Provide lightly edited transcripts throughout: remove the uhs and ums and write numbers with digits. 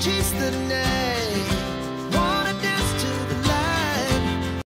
chase the night, wanna dance to the light.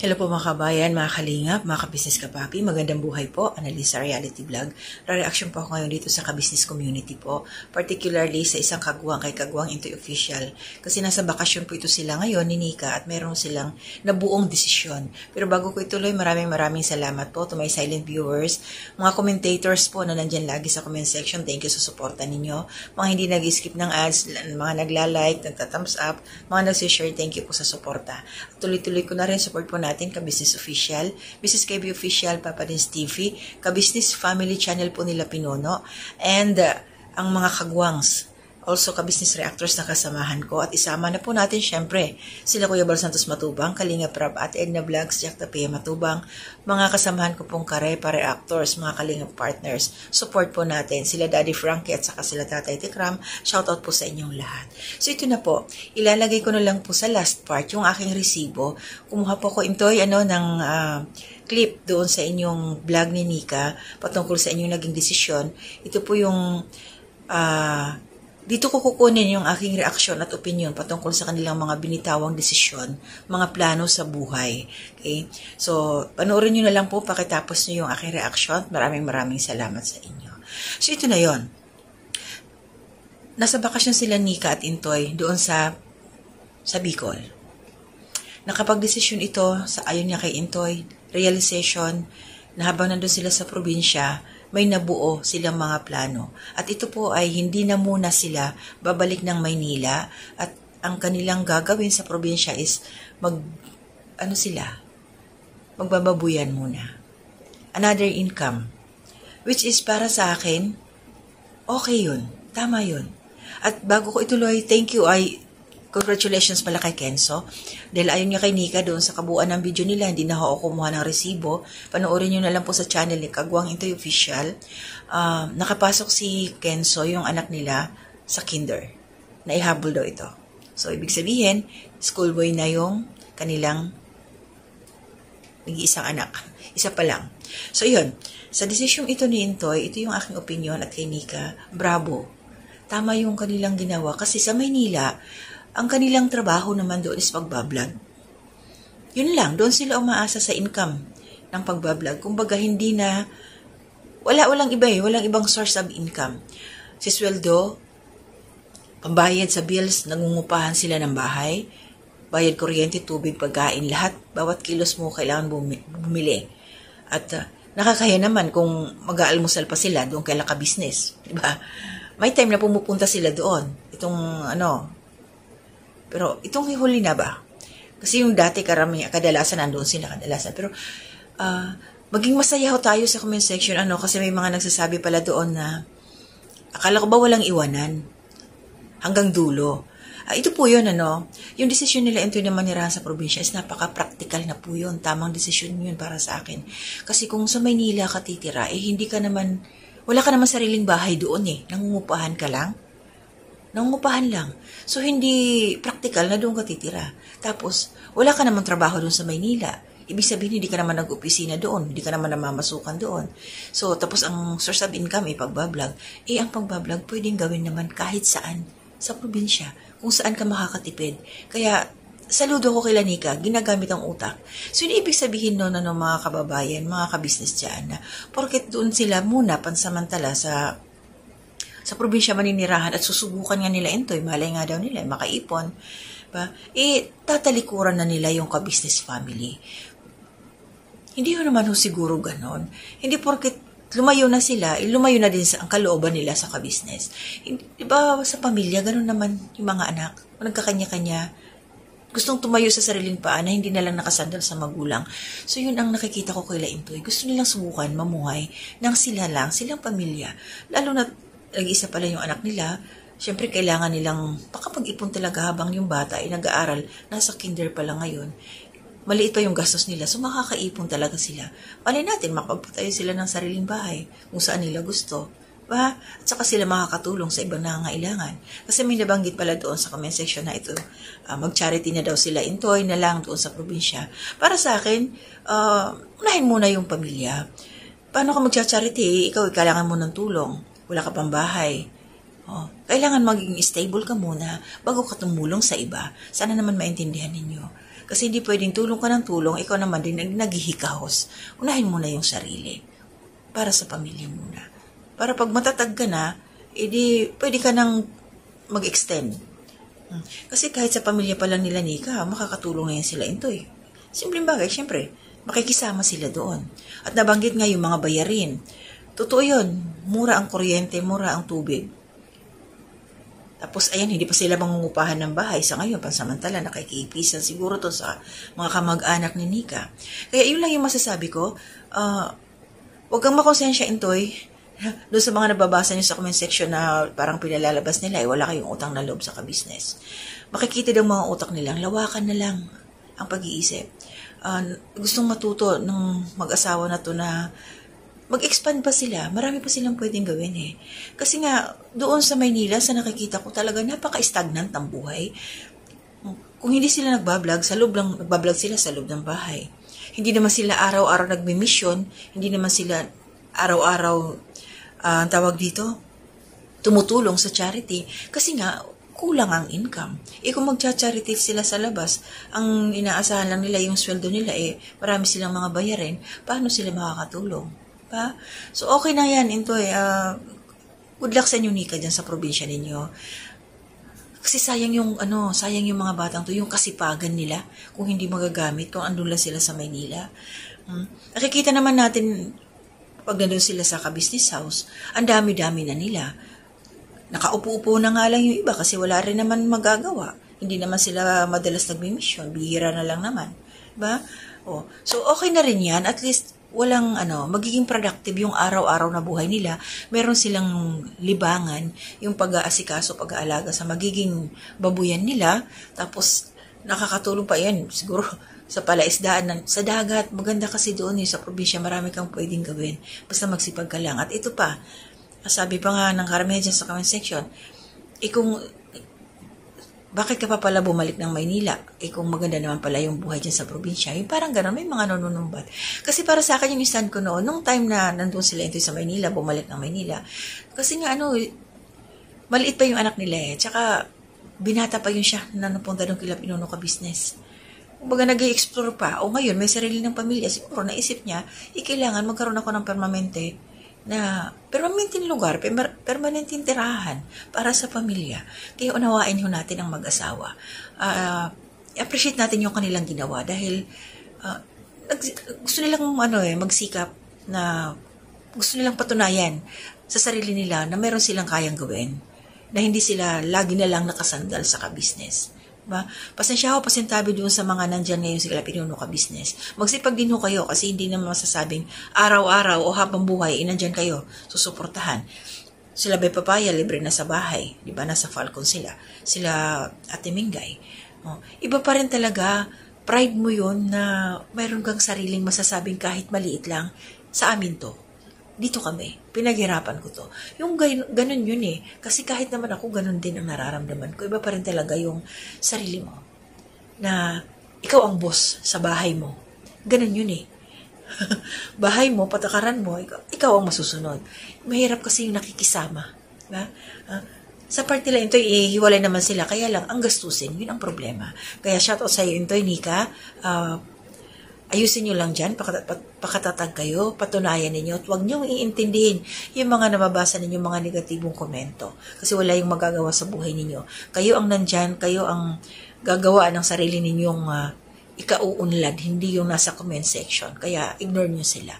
Hello po mga kabayan, mga kalingap, mga kabisnes kapapi, magandang buhay po, Analisa Reality Vlog. Re-reaction po ako ngayon dito sa kabisnes community po, particularly sa isang kagwang kay Kagwang Intoy Official. Kasi nasa bakasyon po ito sila ngayon ni Nika at meron silang nabuong desisyon. Pero bago ko ituloy, maraming salamat po to my silent viewers, mga commentators po na nandyan lagi sa comment section. Thank you sa suporta ninyo. Mga hindi nag-skip ng ads, mga nagla-like, nagta-thumbs up, mga nag-share, thank you po sa suporta. Tuloy-tuloy ko na rin support po natin Kabisnes Official, Mrs. KB Official, Papa Dins TV, Kabisnes Family Channel po nila Pinono, and ang mga kagwangs, also Kabisnes Reactors na kasamahan ko, at isama na po natin syempre sila Kuya Bal Santos Matubang, Kalinga Prab at Edna Vlogs, Jack Tapia Matubang, mga kasamahan ko pong Karepa Reactors, mga Kalinga partners, support po natin sila Daddy Frankie at saka sila Tatay Tikram. Shoutout po sa inyong lahat. So ito na po, ilalagay ko na lang po sa last part yung aking resibo. Kumuha po ko Intoy ng clip doon sa inyong vlog ni Nika patungkol sa inyong naging desisyon. Ito po yung dito ko kukunin yung aking reaksyon at opinion patungkol sa kanilang mga binitawang desisyon, mga plano sa buhay. Okay? So, panoorin nyo na lang po pakitapos nyo yung aking reaksyon. Maraming salamat sa inyo. So, ito na yon. Nasa bakasyon sila Nika at Intoy doon sa Bicol. Nakapag-desisyon ito sa ayon niya kay Intoy, realization na habang nandun sila sa probinsya, may nabuo silang mga plano. At ito po ay hindi na muna sila babalik ng Maynila at ang kanilang gagawin sa probinsya is magbababuyan muna. Another income. Which is para sa akin, okay yun. Tama yun. At bago ko ituloy, thank you congratulations pala kay Kenzo. Dahil ayon niya kay Nika doon sa kabuuan ng video nila, hindi na ako kumuha ng resibo. Panoorin niyo na lang po sa channel ni Kagwang Intoy Official. Nakapasok si Kenzo, yung anak nila, sa kinder. Naihabol daw ito. So, ibig sabihin, schoolboy na yung kanilang nag-iisang anak. Isa pa lang. So, yun. Sa desisyong ito ni Intoy, ito yung aking opinion at kay Nika, bravo. Tama yung kanilang ginawa. Kasi sa Maynila, ang kanilang trabaho naman doon is pagbablog. Yun lang, doon sila umaasa sa income ng pagbablog. Kumbaga hindi na, walang iba walang ibang source of income. Si sweldo, pambayad sa bills, nangungupahan sila ng bahay, bayad kuryente, tubig, pagkain, lahat, bawat kilos mo kailangan bumili. At nakakaya naman kung mag-aalmusal pa sila, doon kailangan ka-business. Diba? May time na pumupunta sila doon. Pero itong huli na ba? Kasi yung dati kadalasan nandoon sila kadalasan. Pero maging masaya tayo sa comment section kasi may mga nagsasabi pala doon na akala ko ba walang iwanan hanggang dulo. Ito po yun yung desisyon nila Intoy na manirahan sa probinsya is napaka-practical na po yun. Tamang desisyon yun para sa akin. Kasi kung sa Maynila ka titira, wala ka naman sariling bahay doon nangungupahan ka lang. Nangungupahan lang. So, hindi practical na doon ka titira. Tapos, wala ka naman trabaho doon sa Maynila. Ibig sabihin, hindi ka naman nag-opisina doon. Hindi ka naman namamasukan doon. So, tapos ang source of income ay pagbablog. Ang pagbablog pwedeng gawin naman kahit saan sa probinsya. Kung saan ka makakatipid. Kaya, saludo ko kay Nika, ginagamit ang utak. So, hindi ibig sabihin mga kababayan, mga kabisnes dyan, na porket doon sila muna pansamantala sa probinsya maninirahan at susubukan nga nila Intoy, malay nga daw nila, makaipon, tatalikuran na nila yung ka-business family. Hindi yun naman siguro ganon. Hindi porket lumayo na sila, lumayo na din ang kalooban nila sa ka-business. Diba sa pamilya, ganon naman yung mga anak, nagkakanya-kanya, gustong tumayo sa sariling paa na hindi na lang nakasandal sa magulang. So yun ang nakikita ko kay Intoy. Gusto nilang subukan mamuhay nang silang pamilya. Lalo na nag-isa pala yung anak nila, syempre kailangan nilang makapag-ipon talaga habang yung bata ay nag-aaral, nasa kinder pa lang ngayon. Maliit pa yung gastos nila, so makakaipon talaga sila. Malay natin, makapagpatayo sila ng sariling bahay kung saan nila gusto. At saka sila makakatulong sa ibang nangangailangan. Kasi may nabanggit pala doon sa comment section na ito, mag-charity na daw sila Intoy na lang doon sa probinsya. Para sa akin, unahin muna yung pamilya. Paano ka mag-charity? Ikaw, kailangan mo ng tulong. Wala ka pang bahay. Oh, kailangan maging stable ka muna bago ka tumulong sa iba. Sana naman maintindihan ninyo. Kasi hindi pwedeng tulong ka ng tulong, ikaw naman din naghihikahos. Unahin mo na yung sarili. Para sa pamilya muna. Para pag matatag ka na, edi pwede ka nang mag-extend. Kasi kahit sa pamilya pa lang nila Nika, makakatulong na yan sila Intoy. Simpleng bagay, syempre, makikisama sila doon. At nabanggit nga yung mga bayarin. Totoo yun, mura ang kuryente, mura ang tubig. Tapos, ayan, hindi pa sila mangungupahan ng bahay. Sa ngayon, pansamantala, nakikipisan siguro to sa mga kamag-anak ni Nika. Kaya, yun lang yung masasabi ko. Huwag kang makonsensya, Intoy. Doon sa mga nababasa niyo sa comment section na parang pinalalabas nila, wala kayong utang na loob sa ka-business. Makikita ng mga utak nilang, lawakan na lang ang pag-iisip. Gustong matuto ng mag-asawa na to na mag-expand pa sila. Marami pa silang pwedeng gawin eh. Kasi nga, doon sa Maynila, sa nakikita ko talaga, napaka-stagnant ang buhay. Kung hindi sila nagbablog, nagbablog sila sa loob ng bahay. Hindi naman sila araw-araw nagmi-mission, hindi naman sila araw-araw, tawag dito, tumutulong sa charity. Kasi nga, kulang ang income. Kung magcha-charity sila sa labas, ang inaasahan lang nila yung sweldo nila, marami silang mga bayarin, paano sila makakatulong? Pa? So, okay na yan, Intoy. Good luck sa inyo, Nika, dyan sa probinsya ninyo. Kasi sayang yung mga batang to, yung kasipagan nila, kung hindi magagamit, kung andun lang sila sa Maynila. Nakikita naman natin, pag nandun sila sa ka-business house, ang dami-dami na nila. Nakaupo-upo na nga lang yung iba kasi wala rin naman magagawa. Hindi naman sila madalas nagmi-mission, bihira na lang naman. Diba? Oh. So, okay na rin yan. At least, walang magiging productive yung araw-araw na buhay nila. Meron silang libangan, yung pag-aasikaso, pag-aalaga sa magiging babuyan nila. Tapos, nakakatulong pa yan. Siguro, sa palaisdaan, sa dagat. Maganda kasi doon sa probinsya, marami kang pwedeng gawin. Basta magsipag ka lang. At ito pa, sabi pa nga ng karamihan dyan sa comment section, bakit ka pa pala bumalik ng Maynila? Kung maganda naman pala yung buhay dyan sa probinsya. Yung parang gano'n, may mga nanunumbat. Kasi para sa akin yung stand ko noon, nung time na nandun sila ito sa Maynila, bumalik ng Maynila. Kasi nga maliit pa yung anak nila Tsaka, binata pa yun siya na napunta doon kila Pinuno ka business. Kumbaga nag-i-explore pa. O ngayon, may sarili ng pamilya. Siguro naisip niya, kailangan magkaroon ako ng permanenteng lugar, permanenteng tirahan para sa pamilya. Kaya unawain nyo natin ang mag-asawa. Appreciate natin yung kanilang ginawa dahil gusto nilang magsikap na gusto nilang patunayan sa sarili nila na meron silang kayang gawin, na hindi sila lagi na lang nakasandal sa ka-business. Diba? Pasensya ako, pasintabi doon sa mga nandyan ngayon sa Pinuno ka business. Magsipag din ho kayo kasi hindi naman masasabing araw-araw o habang buhay, nandyan kayo, susuportahan. Sila Bay Papaya, libre na sa bahay. Diba? Nasa Falcon sila. Sila Ate Mingay. Iba pa rin talaga, pride mo yun na mayroon kang sariling masasabing kahit maliit lang, sa amin to. Dito kami. Pinaghirapan ko to. Yung ganun yun Kasi kahit naman ako, ganun din ang nararamdaman ko. Iba pa rin talaga yung sarili mo. Na ikaw ang boss sa bahay mo. Ganun yun Bahay mo, patakaran mo, ikaw ang masusunod. Mahirap kasi yung nakikisama. Diba? Sa part nila, Intoy, hiwalay naman sila. Kaya lang, ang gastusin, yun ang problema. Kaya shoutout sa'yo, Intoy, Nika. Ayusin nyo lang dyan, pakatatag kayo, patunayan ninyo, at huwag nyo iintindihin yung mga nababasa ninyo, mga negatibong komento. Kasi wala yung magagawa sa buhay ninyo. Kayo ang nandyan, kayo ang gagawa ng sarili ninyong ikauunlad, hindi yung nasa comment section. Kaya ignore nyo sila.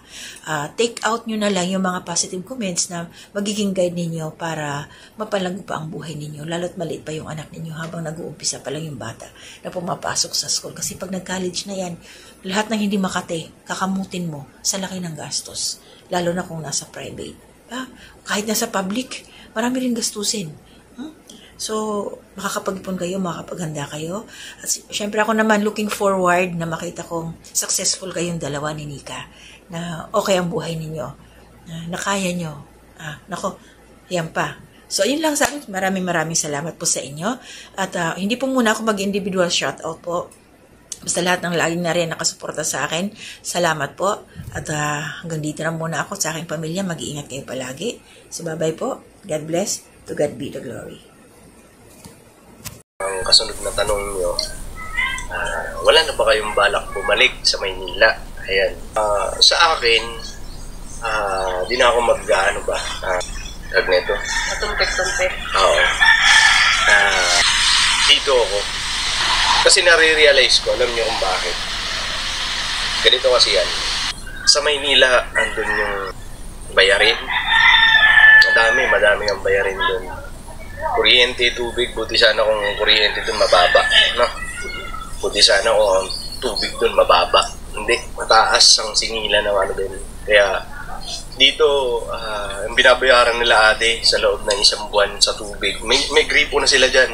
Take out nyo na lang yung mga positive comments na magiging guide ninyo para mapalago pa ang buhay ninyo. Lalo't maliit pa yung anak ninyo habang nag-uumpisa pa lang yung bata na pumapasok sa school. Kasi pag nag-college na yan, lahat ng hindi makate, kakamutin mo sa laki ng gastos. Lalo na kung nasa private. Kahit nasa public, marami rin gastusin. So, makakapag-ipon kayo, makakapaghanda kayo. At syempre ako naman looking forward na makita kong successful kayong dalawa ni Nika. Na okay ang buhay ninyo. Na kaya nyo. Yan pa. So, yun lang sa akin. Maraming salamat po sa inyo. At hindi po muna ako mag-individual shoutout po. Basta lahat ng laging na rin nakasuporta sa akin. Salamat po. At hanggang dito na muna ako sa aking pamilya. Mag-iingat kayo palagi. So, bye-bye po. God bless. To God be the glory. Ang kasunod na tanong nyo, wala na ba kayong balak bumalik sa Maynila? Ayan. Sa akin, di na ako mag-ano ba? Tag nito. Matumpik-tumpik. Oo. Dito ako. Kasi nare-realize ko, alam niyo kung bakit. Ganito kasi yan. Sa Maynila, andun yung bayarin. Madami ang bayarin dun. Kuryente, tubig, buti sana kung kuryente dun mababa. No? Buti sana kung tubig dun mababa. Hindi, mataas ang singilan ng ano din. Kaya dito, ang binabayaran nila ate sa loob ng isang buwan sa tubig. May gripo na sila dyan.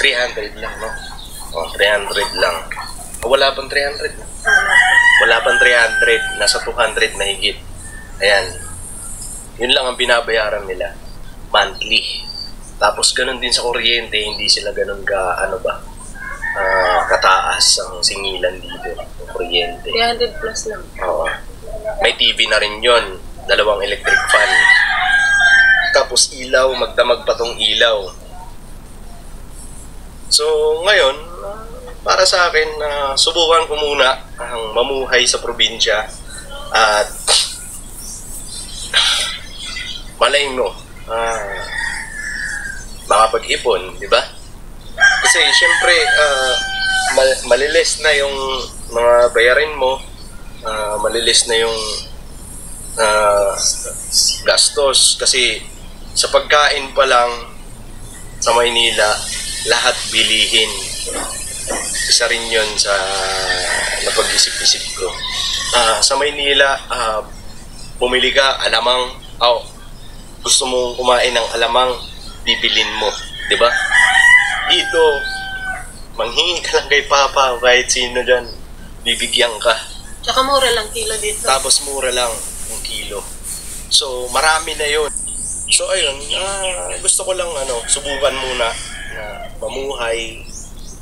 300 lang, no? 300 lang. Wala pang 300. Wala pang 300. Nasa 200 na higit. Ayan. Yun lang ang binabayaran nila. Monthly. Tapos ganun din sa kuryente. Hindi sila ganun kataas ang singilan dito. Ang kuryente. 300 plus lang. Oo. May TV na rin yun. 2 electric fan. Tapos ilaw. Magdamag pa tong ilaw. So, ngayon, para sa akin, subukan ko muna ang mamuhay sa probinsya at malay mo, makapag-ipon, di ba? Kasi, syempre, malilis na yung mga bayarin mo, malilis na yung gastos. Kasi, sa pagkain pa lang sa Maynila, lahat bilihin. Isa rin yun sa napag-isip-isip ko. Sa Maynila, bumili ka, alamang, gusto mong kumain ng alamang, bibilin mo. Diba? Dito, manghingi ka lang kay Papa, kahit sino dyan, bibigyan ka. Tsaka mura lang kilo dito. Tapos mura lang ang kilo. So, marami na yun. So, ayun, gusto ko lang subukan muna na mamuhay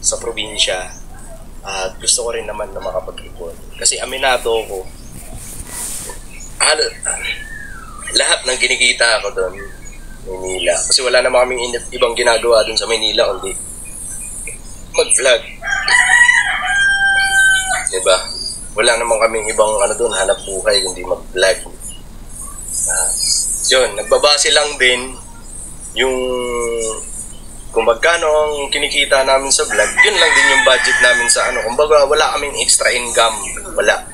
sa probinsya at gusto ko rin naman na makapag-ipon. Kasi aminado ko, lahat ng kinikita ko doon, Maynila. Kasi wala naman kaming ibang ginagawa doon sa Maynila kundi mag-vlog. Diba? Wala naman kaming ibang doon, hanap buhay kundi mag-vlog. Yun, nagbabase lang din yung kung magkano ang kinikita namin sa vlog, yun lang din yung budget namin sa kumbaga wala kaming extra income, wala.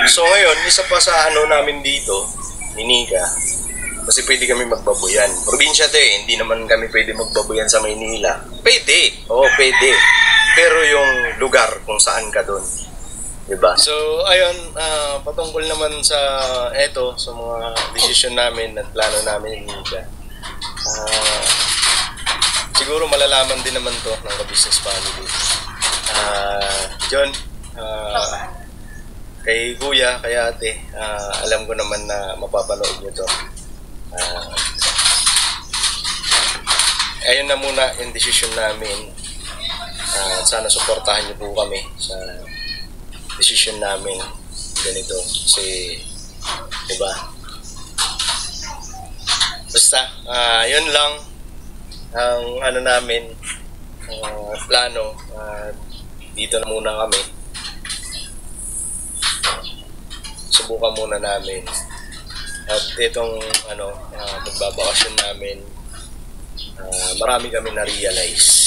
So ngayon, isa pa sa namin dito, Ninika, kasi pwede kami magbabuyan. Probinsya hindi naman kami pwede magbabuyan sa Maynila. Pwede, pwede. Pero yung lugar kung saan ka doon, diba? So ayun, patungkol naman sa sa mga decision namin at plano namin ni Ninika. Siguro malalaman din naman to ng ka-business family. John, kay Kuya, kay Ate, alam ko naman na mapapanood nyo to. Ayun na muna yung decision namin. Sana suportahan nyo po kami sa decision namin. Ganito. Kasi, diba? Basta, yun lang ang namin plano. Dito na muna kami, subukan muna namin at itong magbabakasyon namin, marami kami na-realize